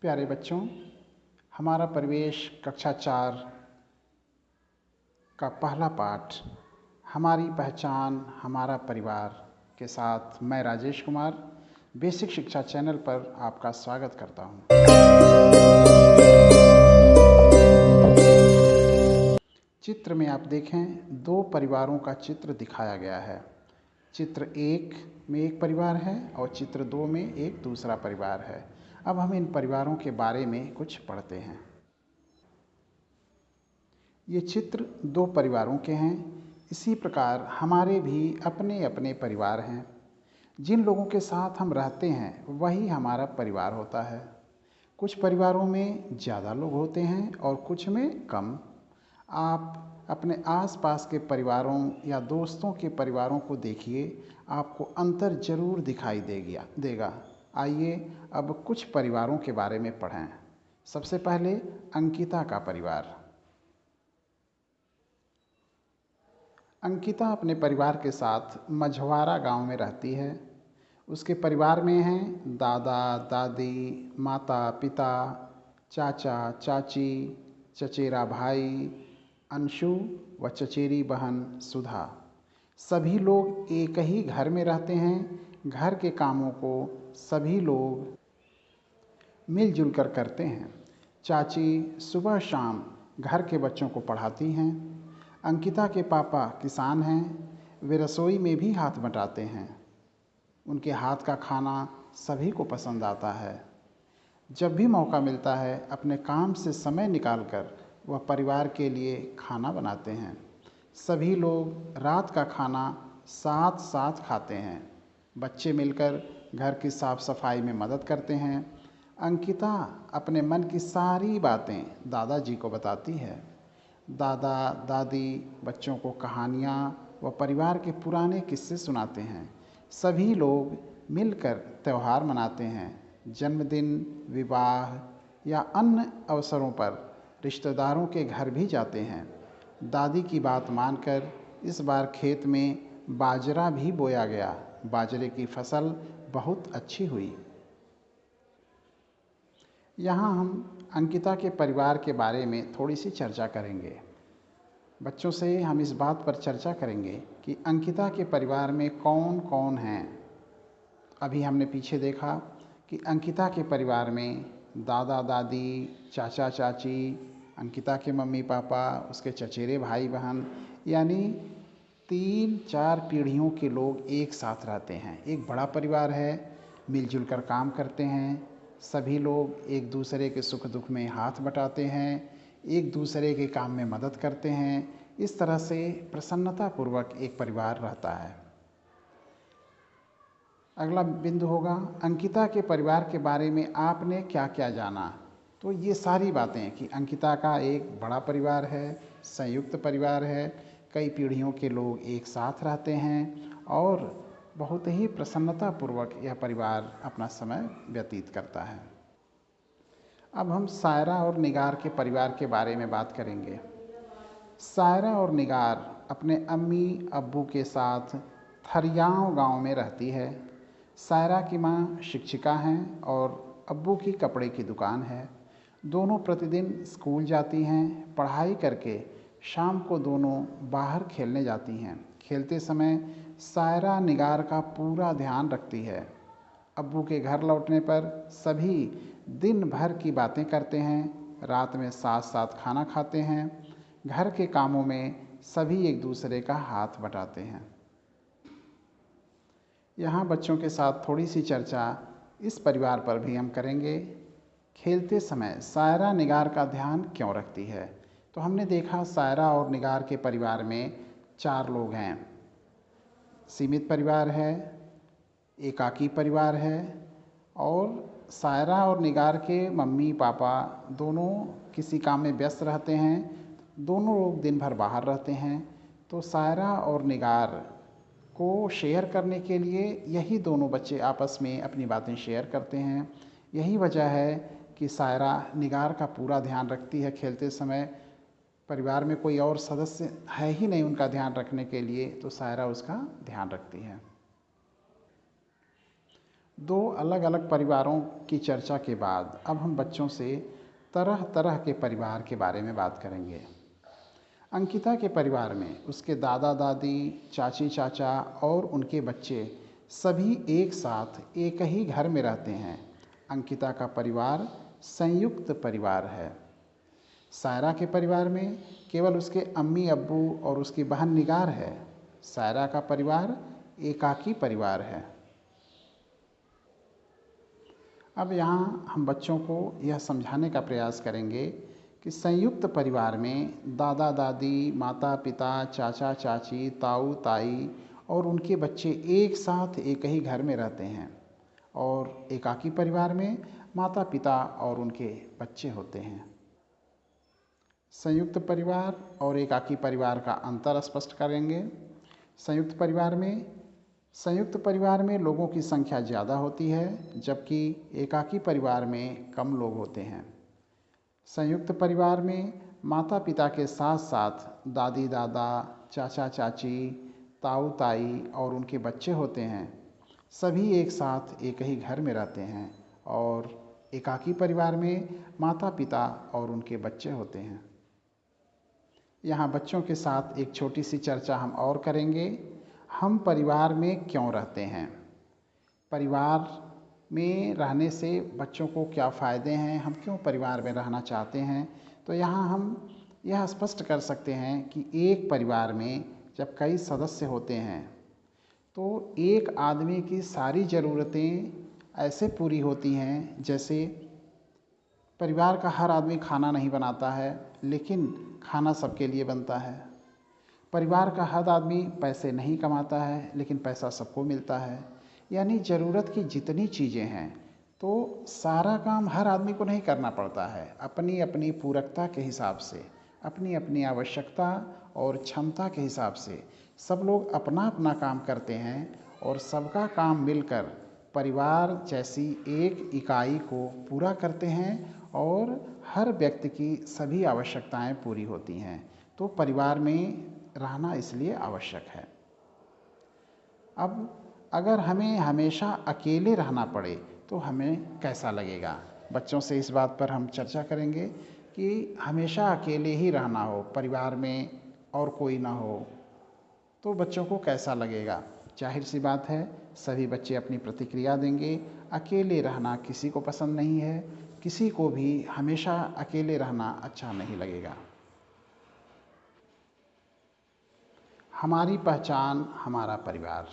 प्यारे बच्चों, हमारा परिवेश कक्षा 4 का पहला पाठ हमारी पहचान हमारा परिवार के साथ मैं राजेश कुमार बेसिक शिक्षा चैनल पर आपका स्वागत करता हूं। चित्र में आप देखें, दो परिवारों का चित्र दिखाया गया है। चित्र 1 में एक परिवार है और चित्र 2 में एक दूसरा परिवार है। अब हम इन परिवारों के बारे में कुछ पढ़ते हैं। ये चित्र दो परिवारों के हैं। इसी प्रकार हमारे भी अपने अपने परिवार हैं। जिन लोगों के साथ हम रहते हैं वही हमारा परिवार होता है। कुछ परिवारों में ज़्यादा लोग होते हैं और कुछ में कम। आप अपने आसपास के परिवारों या दोस्तों के परिवारों को देखिए, आपको अंतर जरूर दिखाई देगा। आइए अब कुछ परिवारों के बारे में पढ़ें। सबसे पहले अंकिता का परिवार। अंकिता अपने परिवार के साथ मझवारा गांव में रहती है। उसके परिवार में हैं दादा दादी, माता पिता, चाचा चाची, चचेरा भाई अंशु व चचेरी बहन सुधा। सभी लोग एक ही घर में रहते हैं। घर के कामों को सभी लोग मिलजुल कर करते हैं। चाची सुबह शाम घर के बच्चों को पढ़ाती हैं। अंकिता के पापा किसान हैं। वे रसोई में भी हाथ बटाते हैं। उनके हाथ का खाना सभी को पसंद आता है। जब भी मौका मिलता है अपने काम से समय निकालकर वह परिवार के लिए खाना बनाते हैं। सभी लोग रात का खाना साथ साथ खाते हैं। बच्चे मिलकर घर की साफ सफाई में मदद करते हैं। अंकिता अपने मन की सारी बातें दादाजी को बताती है। दादा दादी बच्चों को कहानियाँ व परिवार के पुराने किस्से सुनाते हैं। सभी लोग मिलकर त्यौहार मनाते हैं। जन्मदिन, विवाह या अन्य अवसरों पर रिश्तेदारों के घर भी जाते हैं। दादी की बात मानकर इस बार खेत में बाजरा भी बोया गया। बाजरे की फसल बहुत अच्छी हुई। यहाँ हम अंकिता के परिवार के बारे में थोड़ी सी चर्चा करेंगे। बच्चों से हम इस बात पर चर्चा करेंगे कि अंकिता के परिवार में कौन कौन हैं। अभी हमने पीछे देखा कि अंकिता के परिवार में दादा दादी, चाचा चाची, अंकिता के मम्मी पापा, उसके चचेरे भाई बहन, यानी 3-4 पीढ़ियों के लोग एक साथ रहते हैं। एक बड़ा परिवार है, मिलजुल कर काम करते हैं। सभी लोग एक दूसरे के सुख दुख में हाथ बटाते हैं, एक दूसरे के काम में मदद करते हैं। इस तरह से प्रसन्नतापूर्वक एक परिवार रहता है। अगला बिंदु होगा अंकिता के परिवार के बारे में आपने क्या क्या जाना। तो ये सारी बातें कि अंकिता का एक बड़ा परिवार है, संयुक्त परिवार है, कई पीढ़ियों के लोग एक साथ रहते हैं और बहुत ही प्रसन्नतापूर्वक यह परिवार अपना समय व्यतीत करता है। अब हम सायरा और निगार के परिवार के बारे में बात करेंगे। सायरा और निगार अपने अम्मी अब्बू के साथ थरियाँव गांव में रहती है। सायरा की माँ शिक्षिका हैं और अब्बू की कपड़े की दुकान है। दोनों प्रतिदिन स्कूल जाती हैं। पढ़ाई करके शाम को दोनों बाहर खेलने जाती हैं। खेलते समय सायरा निगार का पूरा ध्यान रखती है। अब्बू के घर लौटने पर सभी दिन भर की बातें करते हैं। रात में साथ साथ खाना खाते हैं। घर के कामों में सभी एक दूसरे का हाथ बटाते हैं। यहाँ बच्चों के साथ थोड़ी सी चर्चा इस परिवार पर भी हम करेंगे। खेलते समय सायरा निगार का ध्यान क्यों रखती है? तो हमने देखा सायरा और निगार के परिवार में 4 लोग हैं। सीमित परिवार है, एकाकी परिवार है और सायरा और निगार के मम्मी पापा दोनों किसी काम में व्यस्त रहते हैं। दोनों लोग दिन भर बाहर रहते हैं। तो सायरा और निगार को शेयर करने के लिए यही दोनों बच्चे आपस में अपनी बातें शेयर करते हैं। यही वजह है कि सायरा निगार का पूरा ध्यान रखती है खेलते समय। परिवार में कोई और सदस्य है ही नहीं उनका ध्यान रखने के लिए, तो सायरा उसका ध्यान रखती है। दो अलग अलग परिवारों की चर्चा के बाद अब हम बच्चों से तरह तरह के परिवार के बारे में बात करेंगे। अंकिता के परिवार में उसके दादा दादी, चाची चाचा और उनके बच्चे सभी एक साथ एक ही घर में रहते हैं। अंकिता का परिवार संयुक्त परिवार है। सायरा के परिवार में केवल उसके अम्मी अब्बू और उसकी बहन निगार है। सायरा का परिवार एकाकी परिवार है। अब यहाँ हम बच्चों को यह समझाने का प्रयास करेंगे कि संयुक्त परिवार में दादा दादी, माता पिता, चाचा चाची, ताऊ ताई और उनके बच्चे एक साथ एक ही घर में रहते हैं, और एकाकी परिवार में माता पिता और उनके बच्चे होते हैं। संयुक्त परिवार और एकाकी परिवार का अंतर स्पष्ट करेंगे। संयुक्त परिवार में लोगों की संख्या ज़्यादा होती है, जबकि एकाकी परिवार में कम लोग होते हैं। संयुक्त परिवार में माता पिता के साथ साथ दादी दादा, चाचा चाची, ताऊ ताई और उनके बच्चे होते हैं। सभी एक साथ एक ही घर में रहते हैं, और एकाकी परिवार में माता पिता और उनके बच्चे होते हैं। यहाँ बच्चों के साथ एक छोटी सी चर्चा हम और करेंगे। हम परिवार में क्यों रहते हैं? परिवार में रहने से बच्चों को क्या फ़ायदे हैं? हम क्यों परिवार में रहना चाहते हैं? तो यहाँ हम यह स्पष्ट कर सकते हैं कि एक परिवार में जब कई सदस्य होते हैं तो एक आदमी की सारी ज़रूरतें ऐसे पूरी होती हैं जैसे परिवार का हर आदमी खाना नहीं बनाता है, लेकिन खाना सबके लिए बनता है। परिवार का हर आदमी पैसे नहीं कमाता है, लेकिन पैसा सबको मिलता है। यानी ज़रूरत की जितनी चीज़ें हैं, तो सारा काम हर आदमी को नहीं करना पड़ता है। अपनी अपनी पूरकता के हिसाब से, अपनी अपनी आवश्यकता और क्षमता के हिसाब से सब लोग अपना अपना काम करते हैं, और सबका काम मिलकर परिवार जैसी एक इकाई को पूरा करते हैं, और हर व्यक्ति की सभी आवश्यकताएं पूरी होती हैं। तो परिवार में रहना इसलिए आवश्यक है। अब अगर हमें हमेशा अकेले रहना पड़े तो हमें कैसा लगेगा? बच्चों से इस बात पर हम चर्चा करेंगे कि हमेशा अकेले ही रहना हो, परिवार में और कोई ना हो, तो बच्चों को कैसा लगेगा? जाहिर सी बात है, सभी बच्चे अपनी प्रतिक्रिया देंगे। अकेले रहना किसी को पसंद नहीं है, किसी को भी हमेशा अकेले रहना अच्छा नहीं लगेगा। हमारी पहचान हमारा परिवार।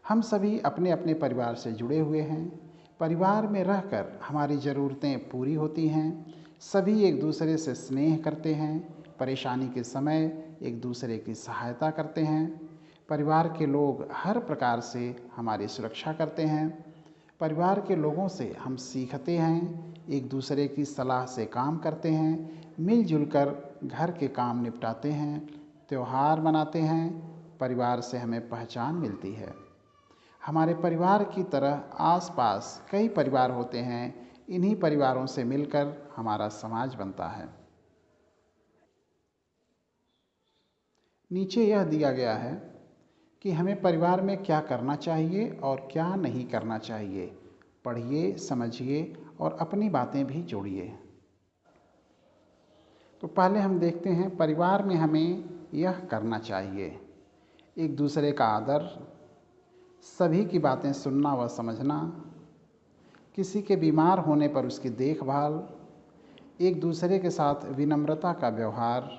हम सभी अपने अपने परिवार से जुड़े हुए हैं। परिवार में रहकर हमारी ज़रूरतें पूरी होती हैं। सभी एक दूसरे से स्नेह करते हैं, परेशानी के समय एक दूसरे की सहायता करते हैं। परिवार के लोग हर प्रकार से हमारी सुरक्षा करते हैं। परिवार के लोगों से हम सीखते हैं, एक दूसरे की सलाह से काम करते हैं, मिलजुल कर घर के काम निपटाते हैं, त्योहार मनाते हैं। परिवार से हमें पहचान मिलती है। हमारे परिवार की तरह आसपास कई परिवार होते हैं। इन्हीं परिवारों से मिलकर हमारा समाज बनता है। नीचे यह दिया गया है कि हमें परिवार में क्या करना चाहिए और क्या नहीं करना चाहिए। पढ़िए, समझिए और अपनी बातें भी जोड़िए। तो पहले हम देखते हैं परिवार में हमें यह करना चाहिए: एक दूसरे का आदर, सभी की बातें सुनना व समझना, किसी के बीमार होने पर उसकी देखभाल, एक दूसरे के साथ विनम्रता का व्यवहार,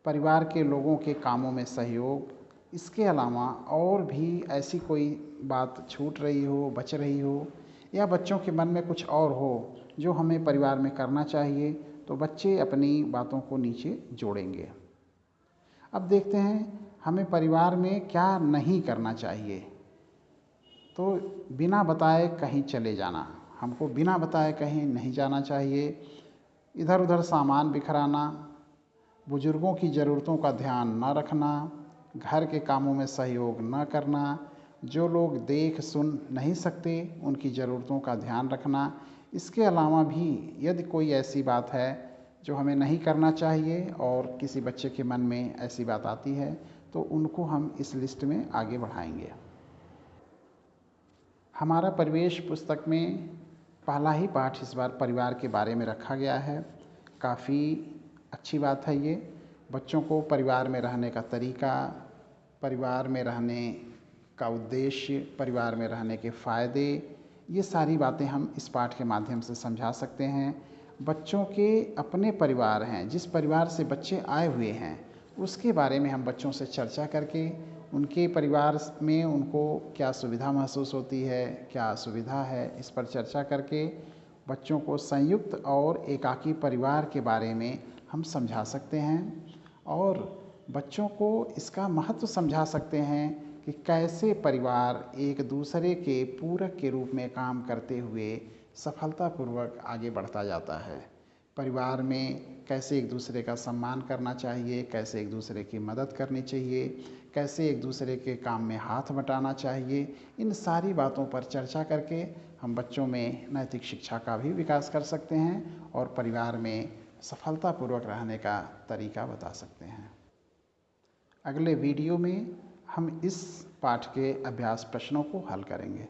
परिवार के लोगों के कामों में सहयोग। इसके अलावा और भी ऐसी कोई बात छूट रही हो, बच रही हो, या बच्चों के मन में कुछ और हो जो हमें परिवार में करना चाहिए, तो बच्चे अपनी बातों को नीचे जोड़ेंगे। अब देखते हैं हमें परिवार में क्या नहीं करना चाहिए। तो बिना बताए कहीं चले जाना, हमको बिना बताए कहीं नहीं जाना चाहिए। इधर उधर सामान बिखराना, बुजुर्गों की ज़रूरतों का ध्यान न रखना, घर के कामों में सहयोग न करना, जो लोग देख सुन नहीं सकते उनकी ज़रूरतों का ध्यान रखना। इसके अलावा भी यदि कोई ऐसी बात है जो हमें नहीं करना चाहिए और किसी बच्चे के मन में ऐसी बात आती है, तो उनको हम इस लिस्ट में आगे बढ़ाएंगे। हमारा परिवेश पुस्तक में पहला ही पाठ इस बार परिवार के बारे में रखा गया है। काफ़ी अच्छी बात है ये। बच्चों को परिवार में रहने का तरीका, परिवार में रहने का उद्देश्य, परिवार में रहने के फ़ायदे, ये सारी बातें हम इस पाठ के माध्यम से समझा सकते हैं। बच्चों के अपने परिवार हैं, जिस परिवार से बच्चे आए हुए हैं उसके बारे में हम बच्चों से चर्चा करके उनके परिवार में उनको क्या सुविधा महसूस होती है, क्या असुविधा है, इस पर चर्चा करके बच्चों को संयुक्त और एकाकी परिवार के बारे में हम समझा सकते हैं और बच्चों को इसका महत्व समझा सकते हैं कि कैसे परिवार एक दूसरे के पूरक के रूप में काम करते हुए सफलतापूर्वक आगे बढ़ता जाता है। परिवार में कैसे एक दूसरे का सम्मान करना चाहिए, कैसे एक दूसरे की मदद करनी चाहिए, कैसे एक दूसरे के काम में हाथ बटाना चाहिए, इन सारी बातों पर चर्चा करके हम बच्चों में नैतिक शिक्षा का भी विकास कर सकते हैं और परिवार में सफलतापूर्वक रहने का तरीका बता सकते हैं। अगले वीडियो में हम इस पाठ के अभ्यास प्रश्नों को हल करेंगे।